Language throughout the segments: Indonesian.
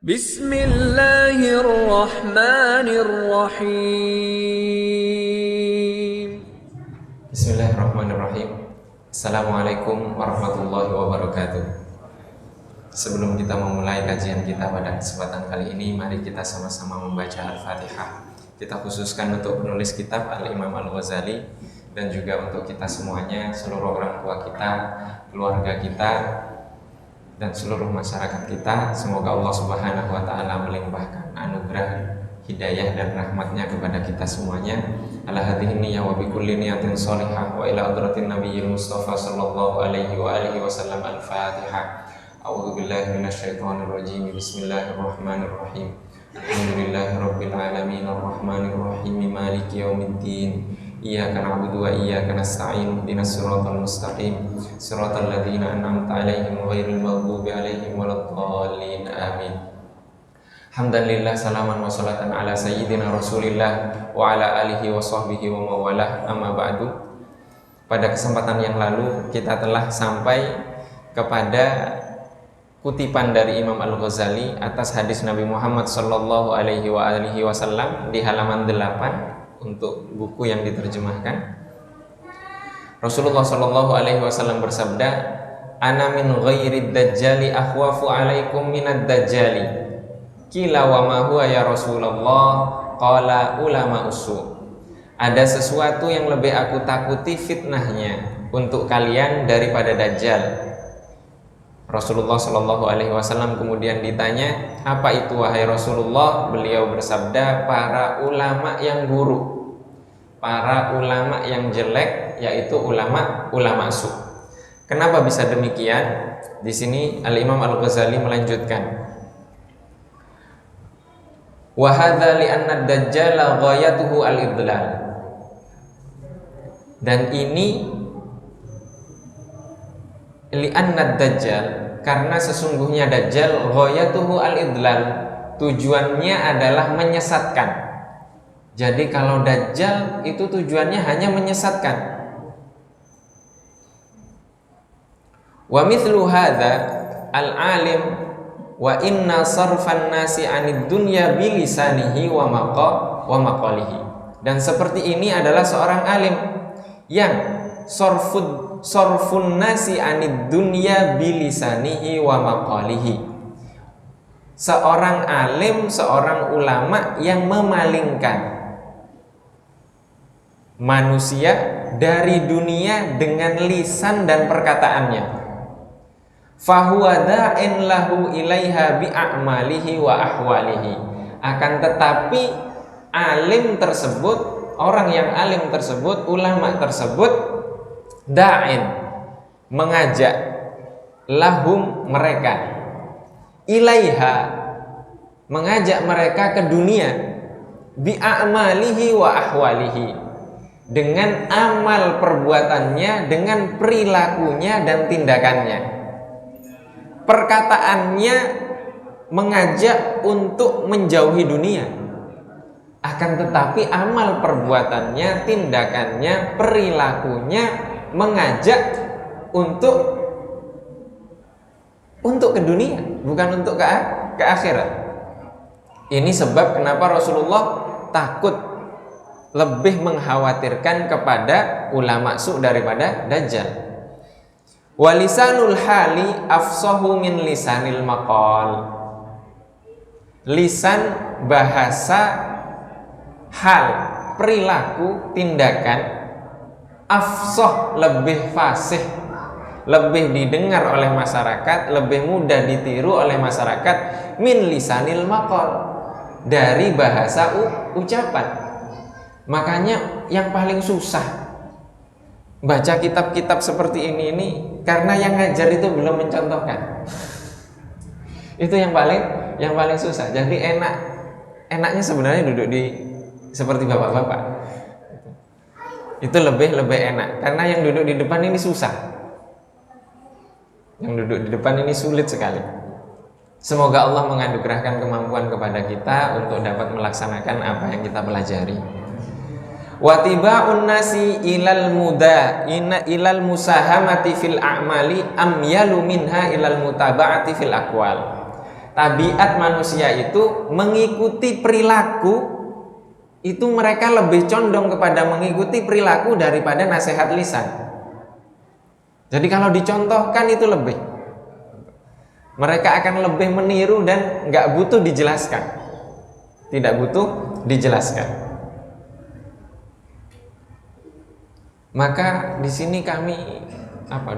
Bismillahirrahmanirrahim. Bismillahirrahmanirrahim. Assalamualaikum warahmatullahi wabarakatuh. Sebelum kita memulai kajian kita pada kesempatan kali ini, mari kita sama-sama membaca Al-Fatihah. Kita khususkan untuk penulis kitab Al-Imam Al-Ghazali dan juga untuk kita semuanya, seluruh orang tua kita, keluarga kita, dan seluruh masyarakat kita. Semoga Allah Subhanahu wa ta'ala melimpahkan anugerah, hidayah dan rahmatnya kepada kita semuanya. Ala hadhihi niyyah wa bi kulli niyatin shalihah wa ila hadratin nabiyil mustafa sallallahu alaihi wa alihi wasallam. Al-Fatihah. A'udzu billahi minasyaitonir rajim. Bismillahirrahmanirrahim. Alhamdulillahirabbil alamin arrahmanir rahim maliki yaumiddin. Iyyaka na'budu wa iyyaka nasta'in. Ihdinas siratal mustaqim. Siratal ladzina an'amta 'alaihim ghairil maghdubi 'alaihim waladdallin. Amin. Hamdalillah, salaman wa salatan ala sayyidina Rasulillah wa ala alihi wa sahbihi wa mawalah. Amma ba'du. Pada kesempatan yang lalu kita telah sampai kepada kutipan dari Imam Al-Ghazali atas hadis Nabi Muhammad sallallahu alaihi wa alihi wasallam di halaman 8 untuk buku yang diterjemahkan. Rasulullah sallallahu alaihi wasallam bersabda, "Ana min ghairid dajjali akhwafu alaikum minad dajjali." Qila wa ma huwa ya Rasulullah? Qala ulama usu. Ada sesuatu yang lebih aku takuti fitnahnya untuk kalian daripada dajjal. Rasulullah Shallallahu Alaihi Wasallam kemudian ditanya, apa itu wahai Rasulullah? Beliau bersabda, para ulama yang buruk, para ulama yang jelek, yaitu ulama su. Kenapa bisa demikian? Di sini Al Imam Al Ghazali melanjutkan, wa hadza li anna ad-dajjal ghayatuhu al-idlal. Dan ini li anna ad-dajjal, karena sesungguhnya dajjal ghayatuhu al-idlal, tujuannya adalah menyesatkan. Jadi kalau dajjal itu tujuannya hanya menyesatkan. Wa mithlu hadza al-alim wa inna sarfan nasi 'anid dunya bilisanihi wa maqalihi. Dan seperti ini adalah seorang alim yang sorfun nasi 'anid dunya bilisanihi wa maqalihi. Seorang alim, seorang ulama yang memalingkan manusia dari dunia dengan lisan dan perkataannya. Fahuwa da'in lahu ilaiha bi'a'malihi wa ahwalihi. Akan tetapi alim tersebut, orang yang alim tersebut, ulama tersebut, da'in, mengajak, lahum, mereka, ilaiha, mengajak mereka ke dunia, bi'a'malihi wa ahwalihi, dengan amal perbuatannya, dengan perilakunya dan tindakannya. Perkataannya mengajak untuk menjauhi dunia, akan tetapi amal perbuatannya, tindakannya, perilakunya mengajak untuk ke dunia, bukan untuk ke akhirat. Ini sebab kenapa Rasulullah takut, lebih mengkhawatirkan kepada ulama su daripada dajjal. Walisanul hali afsahu min lisanil maqal. Lisan, bahasa, hal, perilaku, tindakan, afsah, lebih fasih, lebih didengar oleh masyarakat, lebih mudah ditiru oleh masyarakat, min lisanil maqal, dari bahasa ucapan. Makanya yang paling susah baca kitab-kitab seperti ini karena yang ngajar itu belum mencontohkan. Itu yang paling susah. Jadi enaknya sebenarnya duduk di seperti bapak-bapak. Itu lebih enak karena yang duduk di depan ini susah. Yang duduk di depan ini sulit sekali. Semoga Allah menganugerahkan kemampuan kepada kita untuk dapat melaksanakan apa yang kita pelajari. Watiba'un nasi ilal musahamati fil a'mali amyalu minha ilal mutaba'ati fil aqwal. Tabiat manusia itu mengikuti perilaku, itu mereka lebih condong kepada mengikuti perilaku daripada nasihat lisan. Jadi kalau dicontohkan itu lebih, mereka akan lebih meniru dan nggak butuh dijelaskan, tidak butuh dijelaskan. Maka di sini kami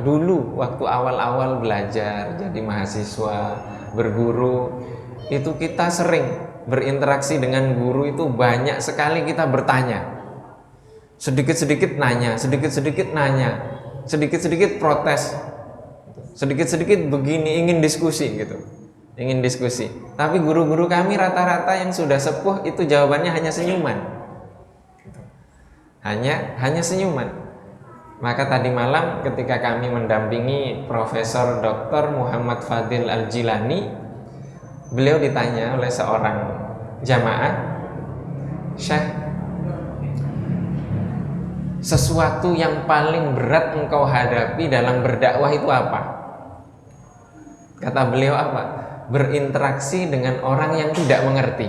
dulu waktu awal-awal belajar jadi mahasiswa, berguru, itu kita sering berinteraksi dengan guru, itu banyak sekali kita bertanya, sedikit-sedikit nanya, sedikit-sedikit nanya, sedikit-sedikit protes, sedikit-sedikit begini, ingin diskusi gitu, ingin diskusi. Tapi guru-guru kami rata-rata yang sudah sepuh itu jawabannya hanya senyuman, hanya senyuman. Maka tadi malam ketika kami mendampingi Profesor Dr. Muhammad Fadil Al-Jilani, beliau ditanya oleh seorang jamaah, "Syekh, sesuatu yang paling berat engkau hadapi dalam berdakwah itu apa?" Kata beliau apa? Berinteraksi dengan orang yang tidak mengerti.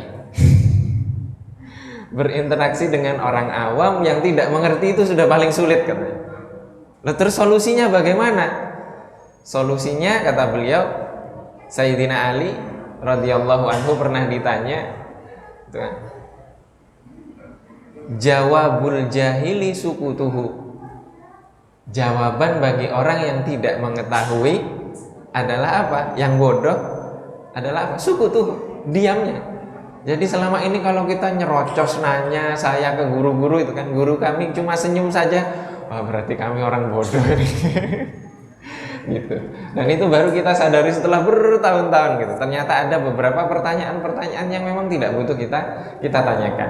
Berinteraksi dengan orang awam yang tidak mengerti itu sudah paling sulit, katanya. Nah, terus solusinya bagaimana? Solusinya kata beliau, Sayyidina Ali radhiyallahu anhu pernah ditanya, gitu kan, jawabul jahili sukutuhu. Jawaban bagi orang yang tidak mengetahui adalah apa? Yang bodoh adalah apa? Sukutuhu, diamnya. Jadi selama ini kalau kita nyerocos nanya saya ke guru-guru itu kan, guru kami cuma senyum saja, wah berarti kami orang bodoh ini. Gitu. Dan itu baru kita sadari setelah bertahun-tahun gitu. Ternyata ada beberapa pertanyaan-pertanyaan yang memang tidak butuh kita tanyakan.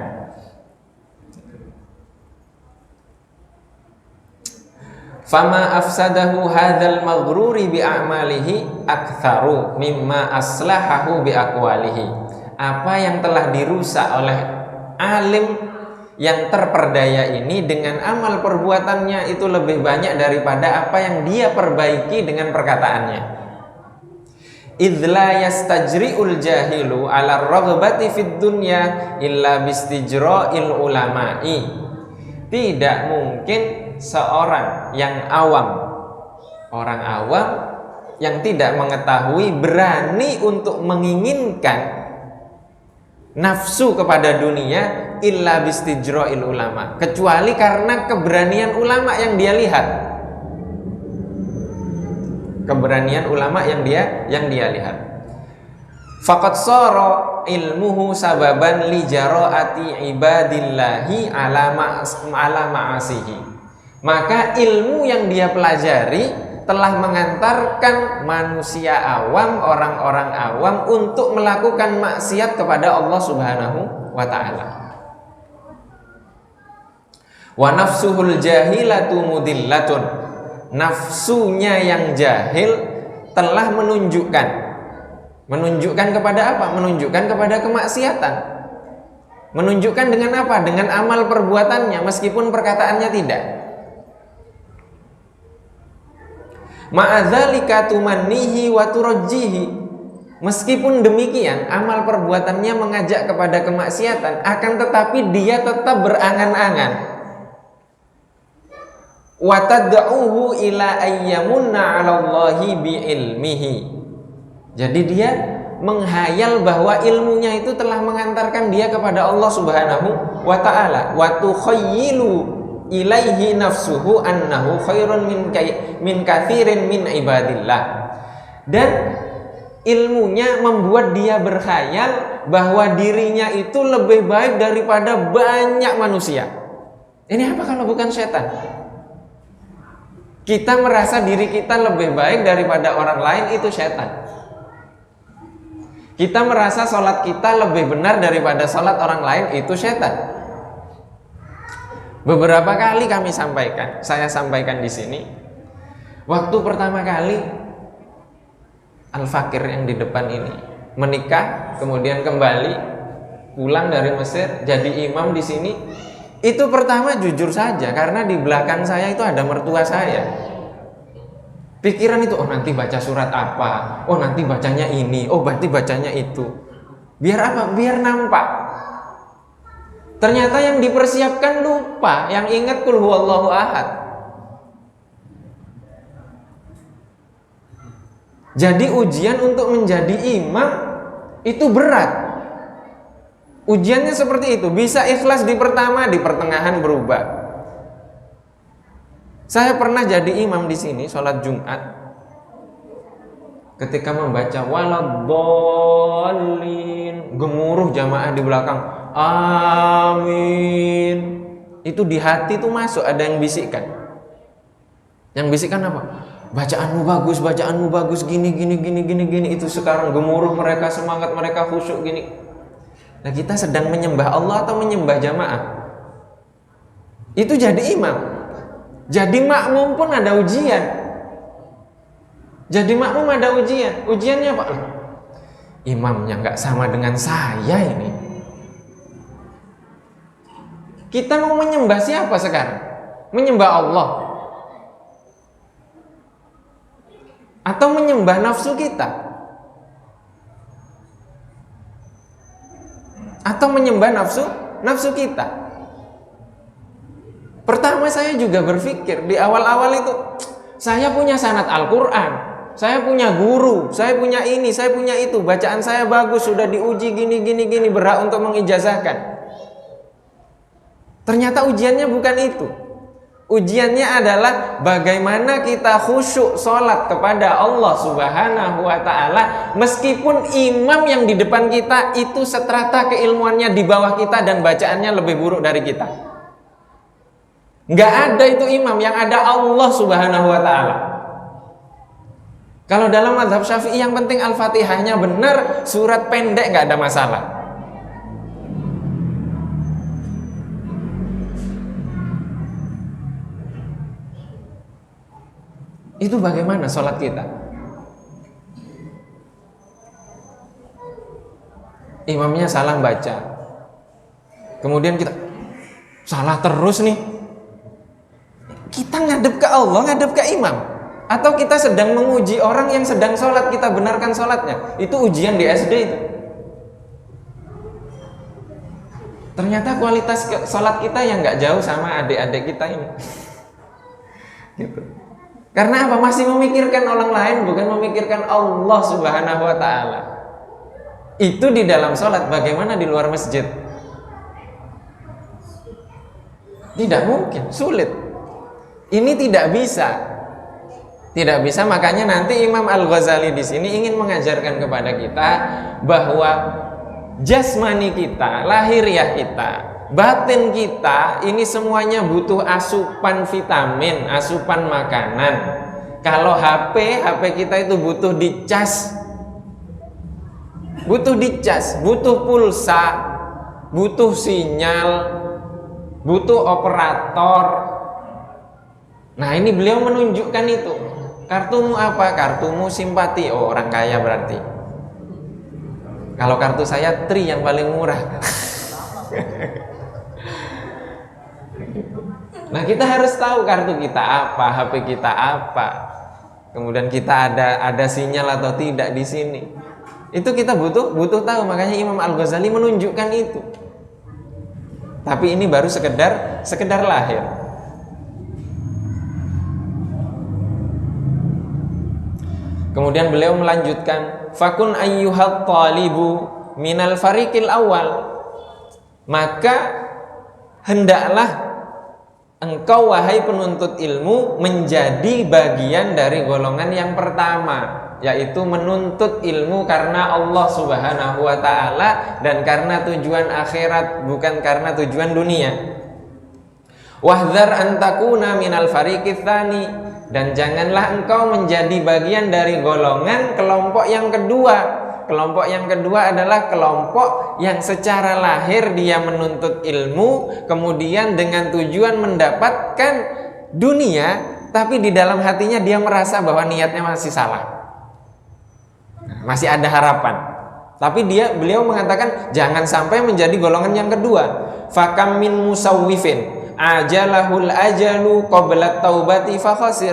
Fama afsadahu hadzal maghruri bi a'malihi aktsaru mimma aslahahu bi aqwalihi. Apa yang telah dirusak oleh alim yang terperdaya ini dengan amal perbuatannya itu lebih banyak daripada apa yang dia perbaiki dengan perkataannya. Idla yastajri'ul jahilu ala raghbati fid dunya illa bistijra'il ulama'i. Tidak mungkin seorang yang awam, orang awam yang tidak mengetahui berani untuk menginginkan nafsu kepada dunia illa bistijra'il ulama, kecuali karena keberanian ulama yang dia lihat. Keberanian ulama yang dia lihat. Faqad sara ilmuhu sababan li jara'ati ibadillahi ala ma'asihi. Maka ilmu yang dia pelajari telah mengantarkan manusia awam, orang-orang awam untuk melakukan maksiat kepada Allah Subhanahu wa ta'ala. Wa nafsuhul jahilatu mudillatun. Nafsunya yang jahil telah menunjukkan kepada apa? Menunjukkan kepada kemaksiatan. Menunjukkan dengan apa? Dengan amal perbuatannya meskipun perkataannya tidak. Ma'adzalika tumannihi wa turajjihi. Meskipun demikian amal perbuatannya mengajak kepada kemaksiatan, akan tetapi dia tetap berangan-angan. Wa tad'uhu ila ayyamunna 'alallahi bi'ilmihi. Jadi dia menghayal bahwa ilmunya itu telah mengantarkan dia kepada Allah Subhanahu wa ta'ala. Wa tukhayyilu ilaihi nafsuhu annahu khairun min kathirin min ibadillah. Dan ilmunya membuat dia berkhayal bahwa dirinya itu lebih baik daripada banyak manusia. Ini apa kalau bukan setan? Kita merasa diri kita lebih baik daripada orang lain, itu setan. Kita merasa sholat kita lebih benar daripada sholat orang lain, itu setan. Beberapa kali saya sampaikan di sini. Waktu pertama kali Al-Fakir yang di depan ini menikah, kemudian kembali pulang dari Mesir jadi imam di sini, itu pertama jujur saja karena di belakang saya itu ada mertua saya. Pikiran itu, oh nanti baca surat apa, oh nanti bacanya ini, oh berarti bacanya itu. Biar apa? Biar nampak. Ternyata yang dipersiapkan lupa, yang ingat qul huwallahu ahad. Jadi ujian untuk menjadi imam itu berat. Ujiannya seperti itu, bisa ikhlas di pertama, di pertengahan berubah. Saya pernah jadi imam di sini sholat Jumat. Ketika membaca waladhdallin, gemuruh jamaah di belakang, amin. Itu di hati tuh masuk, ada yang bisikkan. Yang bisikkan apa? Bacaanmu bagus, gini. Itu sekarang gemuruh mereka, semangat mereka, khusyuk gini. Nah, kita sedang menyembah Allah atau menyembah jamaah? Itu jadi imam. Jadi makmum pun ada ujian. Ujiannya apa? Imamnya nggak sama dengan saya ini. Kita mau menyembah siapa sekarang? Menyembah Allah atau menyembah nafsu kita? Atau menyembah nafsu kita? Pertama saya juga berpikir di awal-awal itu, saya punya sanad Al-Quran, saya punya guru, saya punya ini, saya punya itu, bacaan saya bagus, sudah diuji gini, berhak untuk mengijazahkan. Ternyata ujiannya bukan itu. Ujiannya adalah bagaimana kita khusyuk sholat kepada Allah Subhanahu wa ta'ala, meskipun imam yang di depan kita itu strata keilmuannya di bawah kita dan bacaannya lebih buruk dari kita. Nggak ada itu imam, yang ada Allah Subhanahu wa ta'ala. Kalau dalam mazhab Syafi'i yang penting Al-Fatihahnya benar, surat pendek nggak ada masalah. Itu bagaimana sholat kita? Imamnya salah baca, kemudian kita salah terus nih. Kita ngadep ke Allah, ngadep ke imam, atau kita sedang menguji orang yang sedang sholat, kita benarkan sholatnya. Itu ujian di SD itu. Ternyata kualitas sholat kita yang nggak jauh sama adik-adik kita ini. Gitu. Karena apa? Masih memikirkan orang lain, bukan memikirkan Allah Subhanahu wa ta'ala. Itu di dalam sholat. Bagaimana di luar masjid? Tidak mungkin, sulit. Ini tidak bisa, makanya nanti Imam Al-Ghazali di sini ingin mengajarkan kepada kita bahwa jasmani kita, lahiriah kita, batin kita, ini semuanya butuh asupan vitamin, asupan makanan. Kalau HP kita itu butuh dicas, butuh pulsa, butuh sinyal, butuh operator. Nah, ini beliau menunjukkan itu. Kartumu apa? Kartumu simpati. Oh, orang kaya berarti. Kalau kartu saya Tri yang paling murah. Nah, kita harus tahu kartu kita apa, HP kita apa. Kemudian kita ada sinyal atau tidak di sini. Itu kita butuh tahu. Makanya Imam Al-Ghazali menunjukkan itu. Tapi ini baru sekedar lahir. Kemudian beliau melanjutkan, fakun ayyuhat talibu minal fariqil awal. Maka hendaklah engkau wahai penuntut ilmu menjadi bagian dari golongan yang pertama, yaitu menuntut ilmu karena Allah Subhanahu wa ta'ala dan karena tujuan akhirat, bukan karena tujuan dunia. Wahdhar an takuna minal fariqits tsani, dan janganlah engkau menjadi bagian dari golongan kelompok yang kedua. Kelompok yang kedua adalah kelompok yang secara lahir dia menuntut ilmu, kemudian dengan tujuan mendapatkan dunia, tapi di dalam hatinya dia merasa bahwa niatnya masih salah, masih ada harapan. Tapi beliau mengatakan jangan sampai menjadi golongan yang kedua. Fakam min musawwifin ajalahul ajalu qabla taubati fa khasir.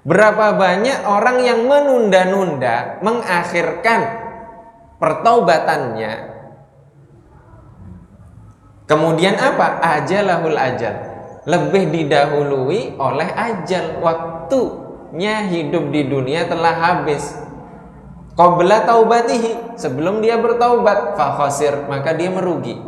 Berapa banyak orang yang menunda-nunda, mengakhirkan pertaubatannya. Kemudian apa? Ajalahul ajal. Lebih didahului oleh ajal. Waktunya hidup di dunia telah habis. Qabla taubatihi, sebelum dia bertaubat, fa khasir, maka dia merugi.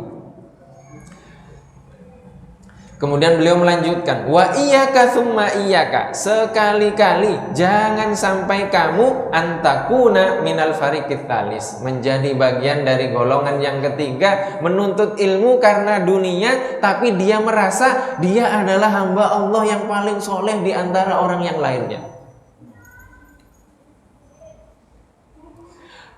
Kemudian beliau melanjutkan, wa iyyaka tsumma iyyaka, sekali-kali jangan sampai kamu antakuna minal fariqit tsalis, menjadi bagian dari golongan yang ketiga, menuntut ilmu karena dunia tapi dia merasa dia adalah hamba Allah yang paling soleh di antara orang yang lainnya.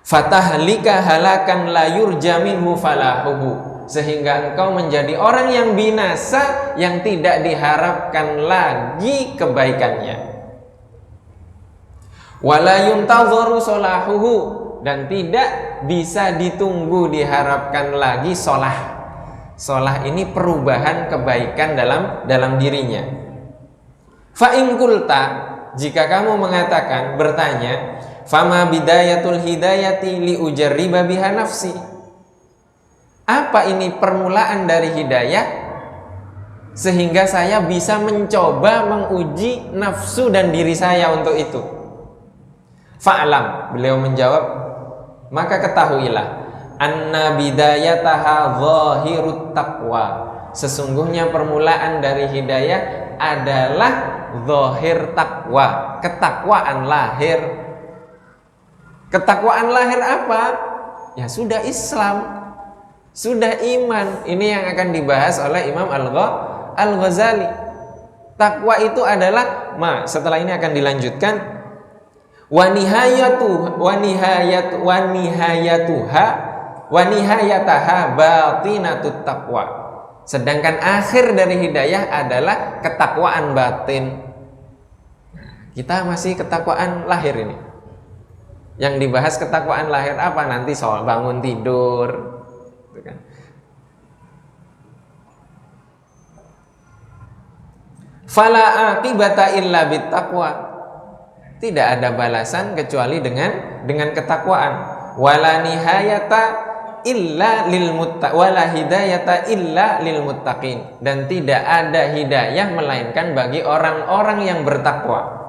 Fatahlika halakan la yurja minhu falahuhu, sehingga engkau menjadi orang yang binasa yang tidak diharapkan lagi kebaikannya. Wala yuntadharu salahuhu, dan tidak bisa ditunggu diharapkan lagi solah. Solah ini perubahan kebaikan dalam dirinya. Fa in qulta, jika kamu mengatakan, bertanya, fama bidayatul hidayati li ujarriba biha nafsi, apa ini permulaan dari hidayah sehingga saya bisa mencoba menguji nafsu dan diri saya untuk itu? Fa'lam, beliau menjawab, maka ketahuilah, anna bidayataha zahirut taqwa, sesungguhnya permulaan dari hidayah adalah zahir takwa, ketakwaan lahir. Ketakwaan lahir apa? Ya sudah Islam, sudah iman. Ini yang akan dibahas oleh Imam Al-Ghazali. Takwa itu adalah setelah ini akan dilanjutkan, wa nihayataha batinatut taqwa. Sedangkan akhir dari hidayah adalah ketakwaan batin. Kita masih ketakwaan lahir ini. Yang dibahas ketakwaan lahir apa? Nanti soal bangun tidur, gitu kan. Fala aqibata illa bittaqwa, tidak ada balasan kecuali dengan ketakwaan. Wala nihayata illa lil muttaqin, wala hidayata illa lil muttaqin, dan tidak ada hidayah melainkan bagi orang-orang yang bertakwa.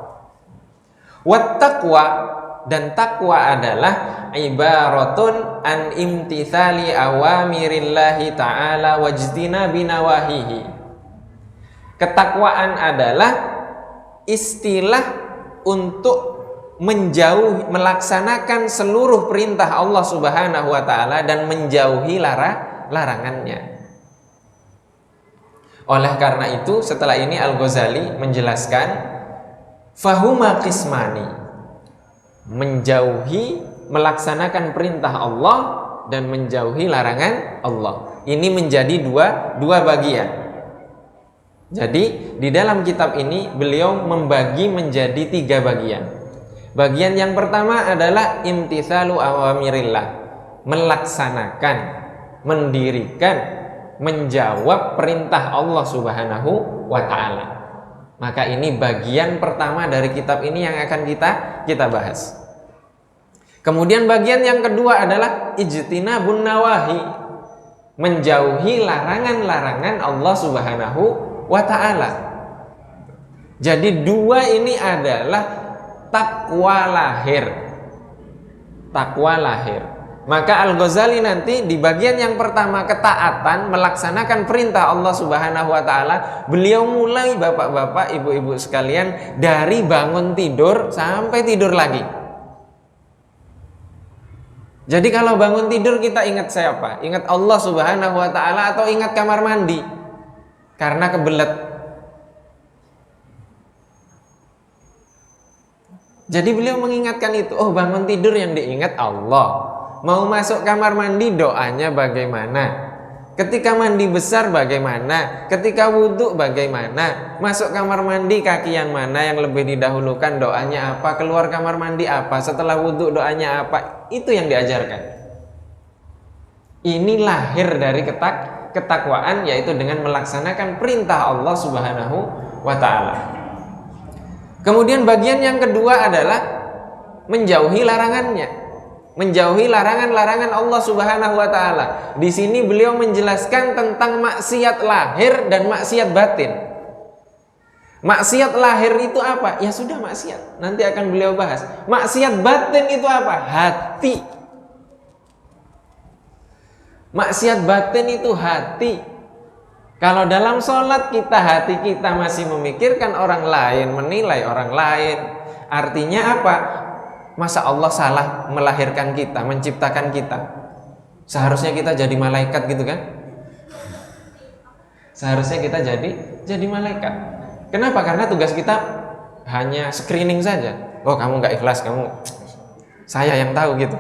Wat taqwa, dan takwa adalah ibaratun an imtithali awamirillahi ta'ala wajtinabi nawahihi. Ketakwaan adalah istilah untuk menjauhi, melaksanakan seluruh perintah Allah Subhanahu wa ta'ala dan menjauhi larangannya. Oleh karena itu, setelah ini Al-Ghazali menjelaskan, fahuma qismani, menjauhi, melaksanakan perintah Allah dan menjauhi larangan Allah. Ini menjadi dua bagian. Jadi di dalam kitab ini beliau membagi menjadi 3 bagian. Bagian yang pertama adalah imtitsalu awamirillah, melaksanakan, mendirikan, menjawab perintah Allah Subhanahu wa ta'ala. Maka ini bagian pertama dari kitab ini yang akan kita bahas. Kemudian bagian yang kedua adalah ijtinabun nawahi, menjauhi larangan-larangan Allah Subhanahu wa ta'ala. Jadi 2 ini adalah takwa lahir. Takwa lahir. Maka Al-Ghazali nanti di bagian yang pertama, ketaatan, melaksanakan perintah Allah Subhanahu wa ta'ala, beliau mulai, bapak-bapak, ibu-ibu sekalian, dari bangun tidur sampai tidur lagi. Jadi kalau bangun tidur kita ingat siapa? Ingat Allah Subhanahu wa ta'ala atau ingat kamar mandi? Karena kebelet. Jadi beliau mengingatkan itu. Oh, bangun tidur yang diingat Allah. Mau masuk kamar mandi doanya bagaimana? Ketika mandi besar bagaimana? Ketika wudhu bagaimana? Masuk kamar mandi kaki yang mana yang lebih didahulukan, doanya apa? Keluar kamar mandi apa? Setelah wudhu doanya apa? Itu yang diajarkan. Ini lahir dari ketakwaan, yaitu dengan melaksanakan perintah Allah Subhanahu wa ta'ala. Kemudian bagian yang kedua adalah menjauhi larangannya, menjauhi larangan-larangan Allah Subhanahu wa taala. Di sini beliau menjelaskan tentang maksiat lahir dan maksiat batin. Maksiat lahir itu apa? Ya sudah, maksiat. Nanti akan beliau bahas. Maksiat batin itu apa? Hati. Maksiat batin itu hati. Kalau dalam sholat kita, hati kita masih memikirkan orang lain, menilai orang lain. Artinya apa? Masa Allah salah melahirkan kita, menciptakan kita? Seharusnya kita jadi malaikat gitu kan? Seharusnya kita jadi malaikat. Kenapa? Karena tugas kita hanya screening saja. Oh, kamu nggak ikhlas, kamu saya yang tahu gitu.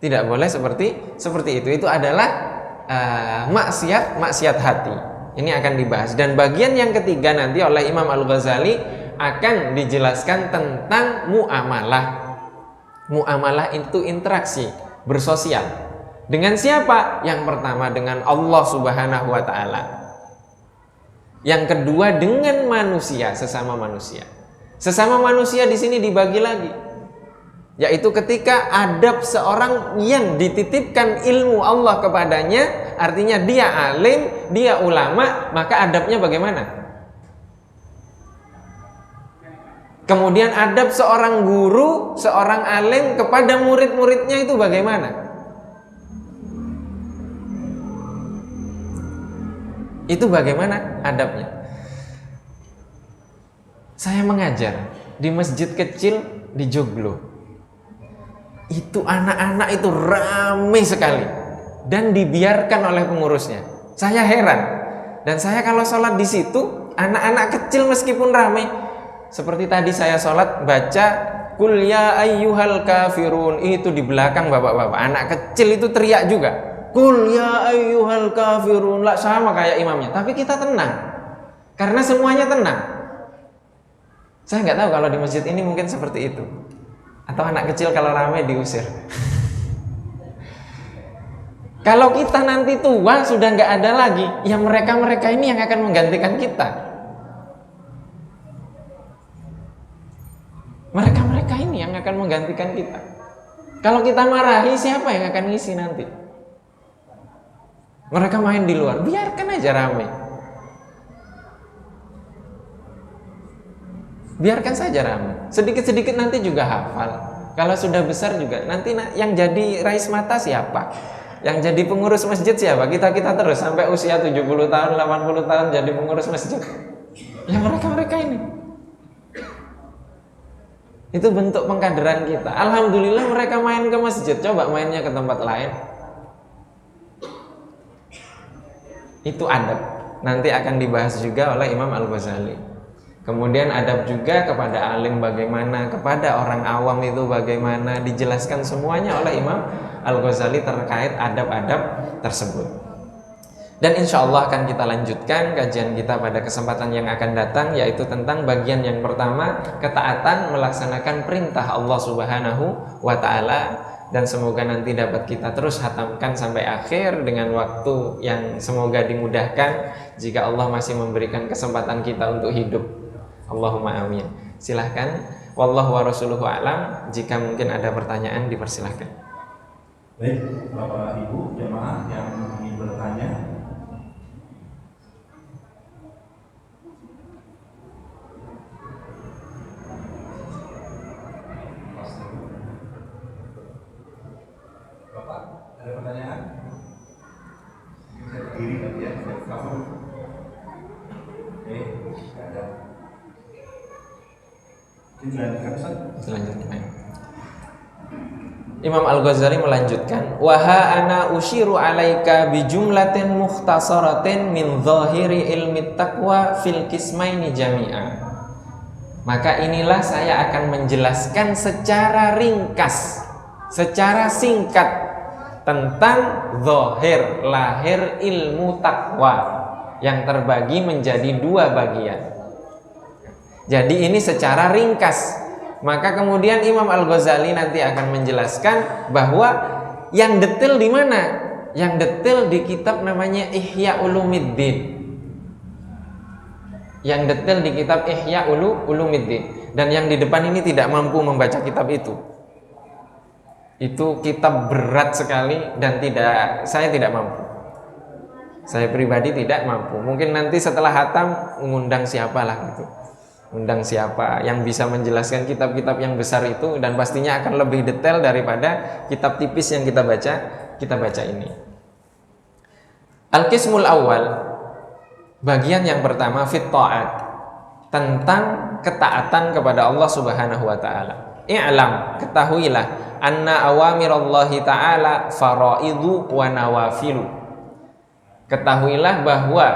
Tidak boleh seperti itu. Itu adalah maksiat hati. Ini akan dibahas. Dan bagian yang ketiga nanti oleh Imam Al-Ghazali akan dijelaskan tentang muamalah. Muamalah itu interaksi, bersosial. Dengan siapa? Yang pertama dengan Allah Subhanahu wa taala. Yang kedua dengan manusia, sesama manusia. Sesama manusia di sini dibagi lagi, yaitu ketika adab seorang yang dititipkan ilmu Allah kepadanya, artinya dia alim, dia ulama, maka adabnya bagaimana? Kemudian adab seorang guru, seorang alim kepada murid-muridnya itu bagaimana? Itu bagaimana adabnya? Saya mengajar di masjid kecil di Joglo. Itu anak-anak itu ramai sekali dan dibiarkan oleh pengurusnya. Saya heran. Dan saya kalau sholat di situ, anak-anak kecil meskipun ramai, seperti tadi saya sholat baca Qul ya ayyuhal kafirun, itu di belakang bapak-bapak, anak kecil itu teriak juga Qul ya ayyuhal kafirun, lah sama kayak imamnya. Tapi kita tenang karena semuanya tenang. Saya nggak tahu kalau di masjid ini mungkin seperti itu, atau anak kecil kalau ramai diusir. Kalau kita nanti tua sudah nggak ada lagi, ya mereka ini yang akan menggantikan kita. Mereka ini yang akan menggantikan kita. Kalau kita marahi, siapa yang akan ngisi nanti? Mereka main di luar, biarkan aja ramai. Biarkan saja ramai. Sedikit-sedikit nanti juga hafal. Kalau sudah besar juga, nanti yang jadi rais mata siapa? Yang jadi pengurus masjid siapa? Kita terus sampai usia 70 tahun, 80 tahun jadi pengurus masjid. Ya mereka ini. Itu bentuk pengkaderan kita. Alhamdulillah mereka main ke masjid. Coba mainnya ke tempat lain. Itu adab. Nanti akan dibahas juga oleh Imam Al-Ghazali. Kemudian adab juga kepada alim bagaimana, kepada orang awam itu bagaimana, dijelaskan semuanya oleh Imam Al-Ghazali terkait adab-adab tersebut. Dan insya Allah akan kita lanjutkan kajian kita pada kesempatan yang akan datang, yaitu tentang bagian yang pertama, ketaatan melaksanakan perintah Allah Subhanahu wa ta'ala. Dan semoga nanti dapat kita terus hatamkan sampai akhir dengan waktu yang semoga dimudahkan jika Allah masih memberikan kesempatan kita untuk hidup. Allahumma amin. Silahkan. Wallahu wa rasuluhu a'lam. Jika mungkin ada pertanyaan, dipersilahkan. Baik, Bapak Ibu jemaah yang ingin bertanya, Bapak, ada pertanyaan? Bisa berdiri kan ya? Kamu? Tidak ada. Selanjutnya Imam Al-Ghazali melanjutkan, waha ana usyiru alaika bijumlatin mukhtasaratin min zahiri ilmi taqwa fil qismaini jami'a. Maka inilah saya akan menjelaskan secara ringkas, secara singkat tentang zahir, lahir ilmu takwa yang terbagi menjadi dua bagian. Jadi ini secara ringkas. Maka kemudian Imam Al-Ghazali nanti akan menjelaskan bahwa yang detail di mana? Yang detail di kitab namanya Ihya Ulumuddin. yang detail di kitab Ihya Ulumuddin, dan yang di depan ini tidak mampu membaca kitab itu. Itu kitab berat sekali dan saya tidak mampu. Saya pribadi tidak mampu. Mungkin nanti setelah hatam mengundang siapalah gitu. Undang siapa yang bisa menjelaskan kitab-kitab yang besar itu, dan pastinya akan lebih detail daripada kitab tipis yang kita baca ini. Al-Qismul Awal, bagian yang pertama, fit ta'at, tentang ketaatan kepada Allah Subhanahu wa taala. I'lam, ketahuilah, anna awamirallahi ta'ala faraidu wa nawafilu. Ketahuilah bahwa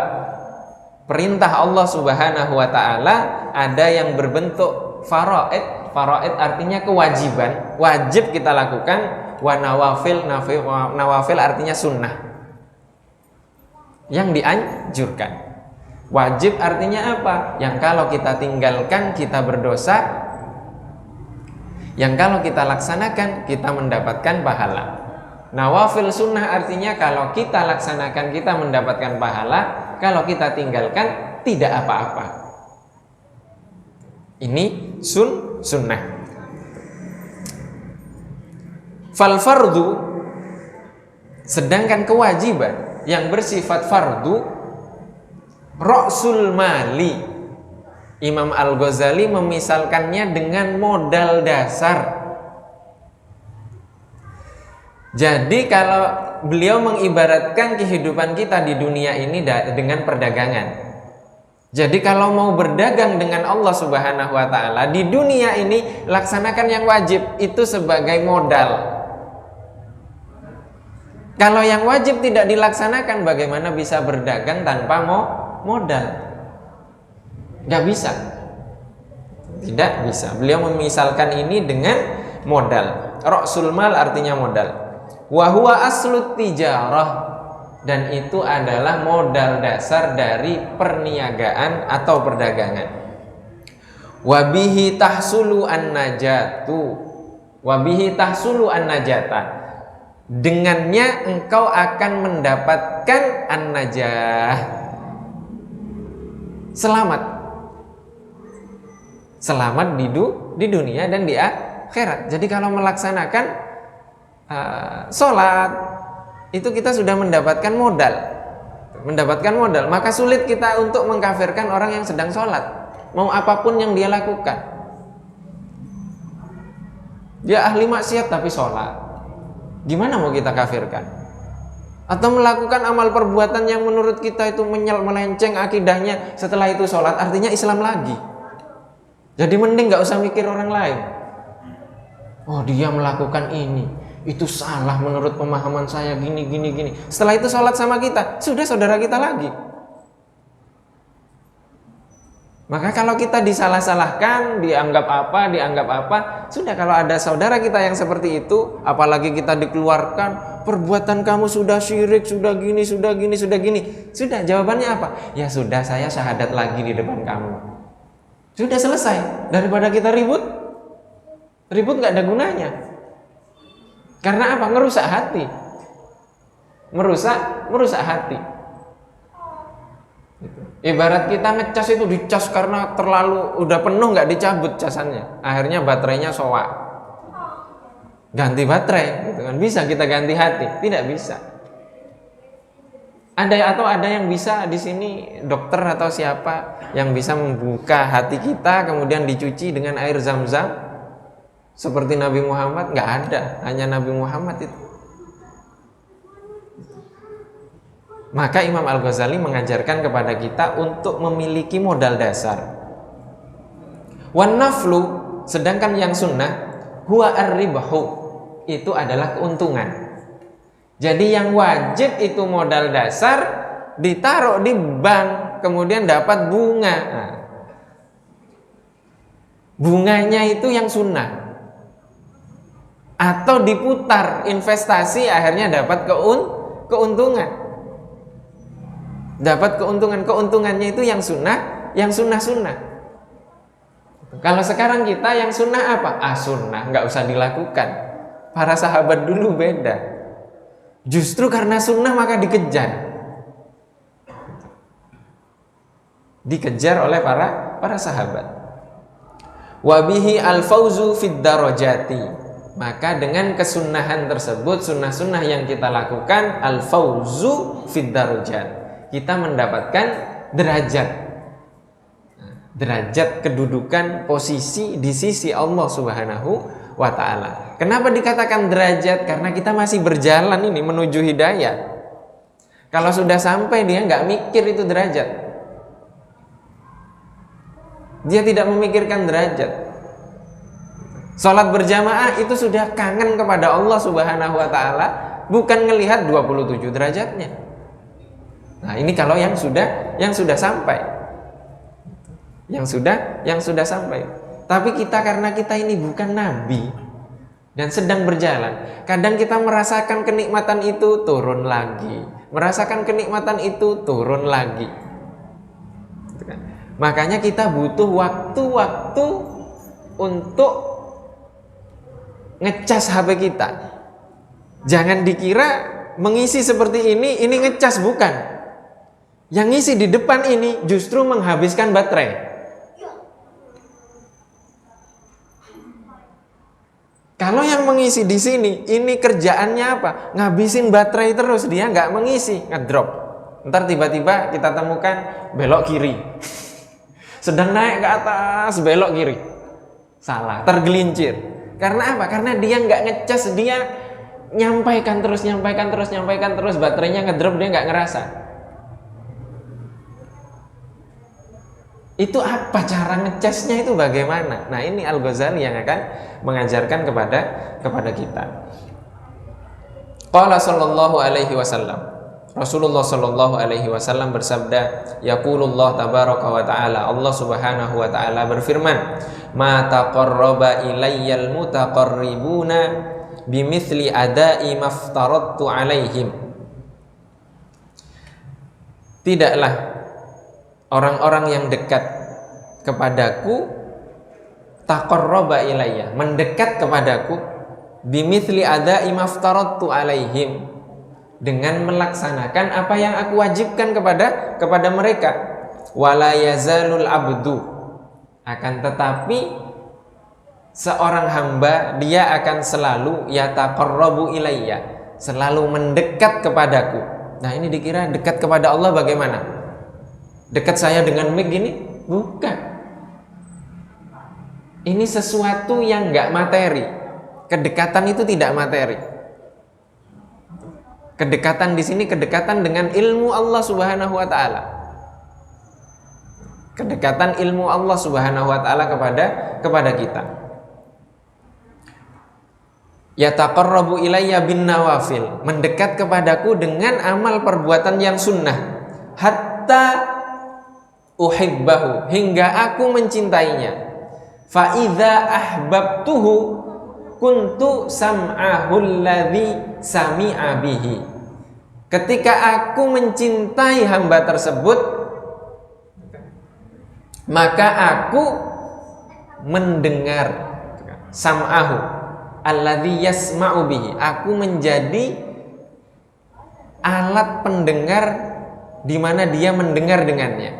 perintah Allah Subhanahu wa taala ada yang berbentuk faraid. Faraid artinya kewajiban, wajib kita lakukan. Wa nawafil artinya sunnah, yang dianjurkan. Wajib artinya apa? Yang kalau kita tinggalkan kita berdosa, yang kalau kita laksanakan kita mendapatkan pahala. Nawafil sunnah artinya kalau kita laksanakan kita mendapatkan pahala, kalau kita tinggalkan tidak apa-apa. Ini sunnah. Fal fardu, sedangkan kewajiban yang bersifat fardu, ra'sul mali. Imam Al-Ghazali memisalkannya dengan modal dasar. Jadi kalau beliau mengibaratkan kehidupan kita di dunia ini dengan perdagangan. Jadi kalau mau berdagang dengan Allah Subhanahu wa taala di dunia ini, laksanakan yang wajib itu sebagai modal. Kalau yang wajib tidak dilaksanakan, bagaimana bisa berdagang tanpa modal? Gak bisa. Tidak bisa. Beliau memisalkan ini dengan modal. Ra'sul mal artinya modal. Wa huwa aslut tijarah, dan itu adalah modal dasar dari perniagaan atau perdagangan. Wabihi tahsulu an-najatu, wabihi tahsulu an-najata, dengannya engkau akan mendapatkan an-najah, selamat di dunia dan di akhirat. Jadi kalau melaksanakan sholat itu kita sudah mendapatkan modal, maka sulit kita untuk mengkafirkan orang yang sedang sholat, mau apapun yang dia lakukan. Dia ahli maksiat tapi sholat, gimana mau kita kafirkan? Atau melakukan amal perbuatan yang menurut kita itu melenceng akidahnya, setelah itu sholat, artinya Islam lagi. Jadi mending gak usah mikir orang lain. Oh, dia melakukan ini, itu salah menurut pemahaman saya, gini. Setelah itu sholat sama kita, sudah saudara kita lagi. Maka kalau kita disalah-salahkan, dianggap apa, sudah, kalau ada saudara kita yang seperti itu, apalagi kita dikeluarkan, perbuatan kamu sudah syirik, sudah gini. Sudah, jawabannya apa? Ya sudah, saya syahadat lagi di depan kamu. Sudah selesai. Daripada kita ribut gak ada gunanya. Karena apa? Merusak hati. Merusak hati. Ibarat kita ngecas itu, dicas karena terlalu udah penuh, nggak dicabut casannya, akhirnya baterainya soak. Ganti baterai, gitu kan? Bisa kita ganti hati? Tidak bisa. Ada yang bisa di sini, dokter atau siapa yang bisa membuka hati kita kemudian dicuci dengan air zam-zam seperti Nabi Muhammad? Nggak ada, hanya Nabi Muhammad itu. Maka Imam Al-Ghazali mengajarkan kepada kita untuk memiliki modal dasar. Wan naflu, sedangkan yang sunnah, huwa ar-ribhu, itu adalah keuntungan. Jadi yang wajib itu modal dasar, ditaruh di bank, kemudian dapat bunga. Nah, bunganya itu yang sunnah. Atau diputar investasi, akhirnya dapat keuntungan. Dapat keuntungannya itu yang sunnah, yang sunnah. Kalau sekarang kita yang sunnah apa? Sunnah, nggak usah dilakukan. Para sahabat dulu beda. Justru karena sunnah maka dikejar. dikejar oleh para sahabat. Wabihi al-fauzu fid darajati, maka dengan kesunahan tersebut, sunnah-sunnah yang kita lakukan, al-fauzu fid darajat, kita mendapatkan derajat kedudukan, posisi di sisi Allah Subhanahu wa ta'ala. Kenapa dikatakan derajat? Karena kita masih berjalan ini menuju hidayah. Kalau sudah sampai, dia nggak mikir itu derajat. Dia tidak memikirkan derajat. Sholat berjamaah itu sudah kangen kepada Allah Subhanahu wa ta'ala, bukan ngelihat 27 derajatnya. Nah, ini kalau yang sudah sampai. Yang sudah sampai. Tapi kita, karena kita ini bukan nabi dan sedang berjalan, kadang kita merasakan kenikmatan itu, turun lagi. Merasakan kenikmatan itu, turun lagi. Makanya kita butuh waktu-waktu untuk ngecas HP kita. Jangan dikira mengisi seperti ini ngecas, bukan. Yang ngisi di depan ini justru menghabiskan baterai. Kalau yang mengisi di sini, ini kerjaannya apa? Ngabisin baterai terus, dia nggak mengisi, ngedrop. Ntar tiba-tiba kita temukan belok kiri. Sedang naik ke atas, belok kiri. Salah, tergelincir. Karena apa? Karena dia nggak ngecas, dia nyampaikan terus, baterainya ngedrop, dia nggak ngerasa. Itu apa cara ngecasnya itu bagaimana? Nah, ini Al-Ghazali yang akan mengajarkan kepada kita. Qala sallallahu alaihi wasallam, Rasulullah sallallahu alaihi wasallam bersabda, yaqulullah tabaraka wa taala, Allah Subhanahu wa taala berfirman, ma taqarraba ilayyal mutaqarribuna bimithli adai maftaradtu alaihim. Tidaklah orang-orang yang dekat kepadaku, taqarraba ilayya, mendekat kepadaku, bimithli adai maftaradtu alaihim, dengan melaksanakan apa yang aku wajibkan kepada mereka. Wala yazalul abdu, akan tetapi seorang hamba dia akan selalu yataqarrabu ilayya, selalu mendekat kepadaku. Nah, ini dikira dekat kepada Allah bagaimana? Dekat saya dengan mic gini? Bukan. Ini sesuatu yang enggak materi. Kedekatan itu tidak materi. Kedekatan di sini kedekatan dengan ilmu Allah Subhanahu wa taala. Kedekatan ilmu Allah Subhanahu wa taala kepada kita. Yataqarrabu ilayya bin nawafil, mendekat kepadaku dengan amal perbuatan yang sunnah. Hatta uhibbahu, hingga aku mencintainya. Fa idza ahbabtuhu kuntu sam'ahu alladhi sami'a bihi. Ketika aku mencintai hamba tersebut, maka aku mendengar, sam'ahu alladhi yasma'u bihi, aku menjadi alat pendengar di mana dia mendengar dengannya.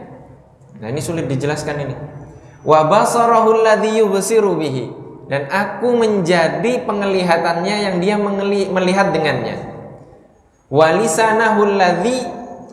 Nah, ini sulit dijelaskan ini. Wa basarahu alladhi yubsiru bihi, dan aku menjadi penglihatannya yang dia melihat dengannya. Wa lisanahu alladhi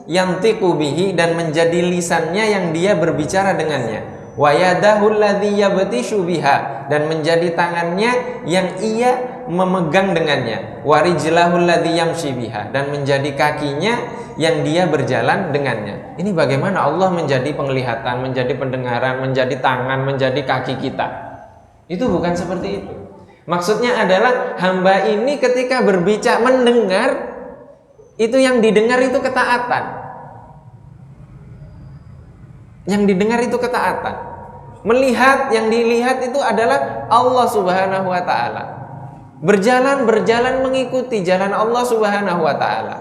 yantiqu bihi, dan menjadi lisannya yang dia berbicara dengannya. Wa yadahu alladhi yabtishu biha, dan menjadi tangannya yang ia memegang dengannya. Wa rijlahu alladhi yamshi biha, dan menjadi kakinya yang dia berjalan dengannya. Ini bagaimana Allah menjadi penglihatan, menjadi pendengaran, menjadi tangan, menjadi kaki kita. Itu bukan seperti itu. Maksudnya adalah hamba ini ketika berbicara, mendengar, itu yang didengar itu ketaatan. Yang didengar itu ketaatan. Melihat, yang dilihat itu adalah Allah Subhanahu wa taala. Berjalan mengikuti jalan Allah Subhanahu wa taala.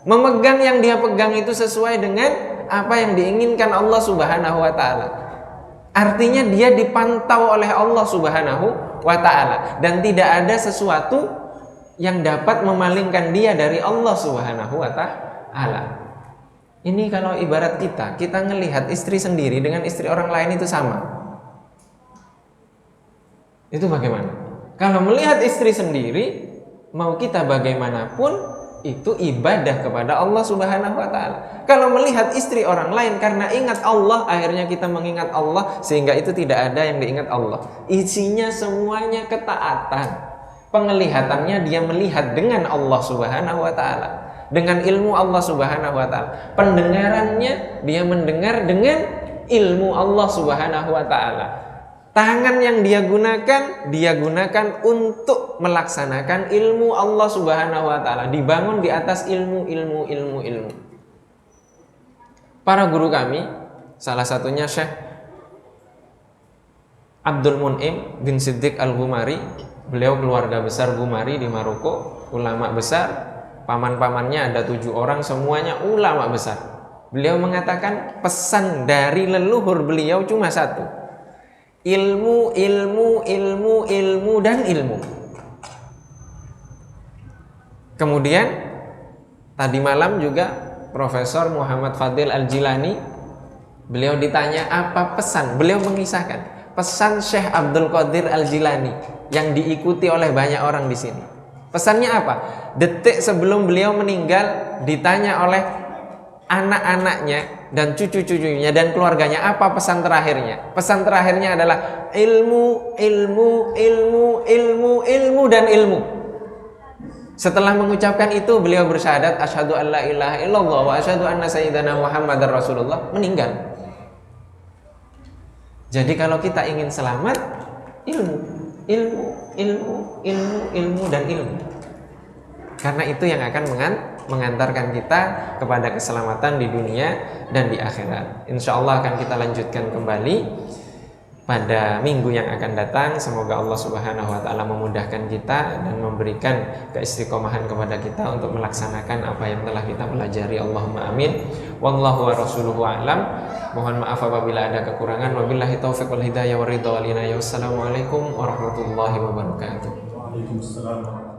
Memegang yang dia pegang itu sesuai dengan apa yang diinginkan Allah Subhanahu wa taala. Artinya dia dipantau oleh Allah Subhanahu wa taala, dan tidak ada sesuatu yang dapat memalingkan dia dari Allah Subhanahu wa taala. Ini kalau ibarat kita ngelihat istri sendiri dengan istri orang lain itu sama. Itu bagaimana? Kalau melihat istri sendiri, mau kita bagaimanapun itu ibadah kepada Allah Subhanahu wa taala. Kalau melihat istri orang lain karena ingat Allah, akhirnya kita mengingat Allah, sehingga itu tidak ada yang diingat Allah. Isinya semuanya ketaatan. Penglihatannya dia melihat dengan Allah Subhanahu wa taala, dengan ilmu Allah Subhanahu wa taala. Pendengarannya dia mendengar dengan ilmu Allah Subhanahu wa taala. Tangan yang dia gunakan untuk melaksanakan ilmu Allah Subhanahu wa taala, dibangun di atas ilmu. Para guru kami, salah satunya Syekh Abdul Mun'im bin Siddiq Al-Ghumari, beliau keluarga besar Ghumari di Maroko, ulama besar, paman-pamannya ada 7 orang, semuanya ulama besar. Beliau mengatakan pesan dari leluhur beliau cuma satu: ilmu, dan ilmu. Kemudian tadi malam juga Profesor Muhammad Fadil Al-Jilani, beliau ditanya apa pesan, beliau mengisahkan pesan Syekh Abdul Qadir Al-Jilani yang diikuti oleh banyak orang di sini. Pesannya apa? Detik sebelum beliau meninggal ditanya oleh anak-anaknya dan cucu-cucunya dan keluarganya, apa pesan terakhirnya? Pesan terakhirnya adalah ilmu, dan ilmu. Setelah mengucapkan itu, beliau bersyahadat asyhadu an la ilaha illallah wa asyhadu anna sayyidana Muhammadar Rasulullah, meninggal. Jadi kalau kita ingin selamat, ilmu, dan ilmu. Karena itu yang akan mengantarkan kita kepada keselamatan di dunia dan di akhirat. Insya Allah akan kita lanjutkan kembali pada minggu yang akan datang. Semoga Allah Subhanahu wa taala memudahkan kita dan memberikan keistiqomahan kepada kita untuk melaksanakan apa yang telah kita pelajari. Allahumma amin. Wallahu wa rasuluhu a'lam. Mohon maaf apabila ada kekurangan. Wabillahi taufiq wal hidayah wa ridha wal inayah. Wassalamualaikum warahmatullahi wabarakatuh. Waalaikumsalam.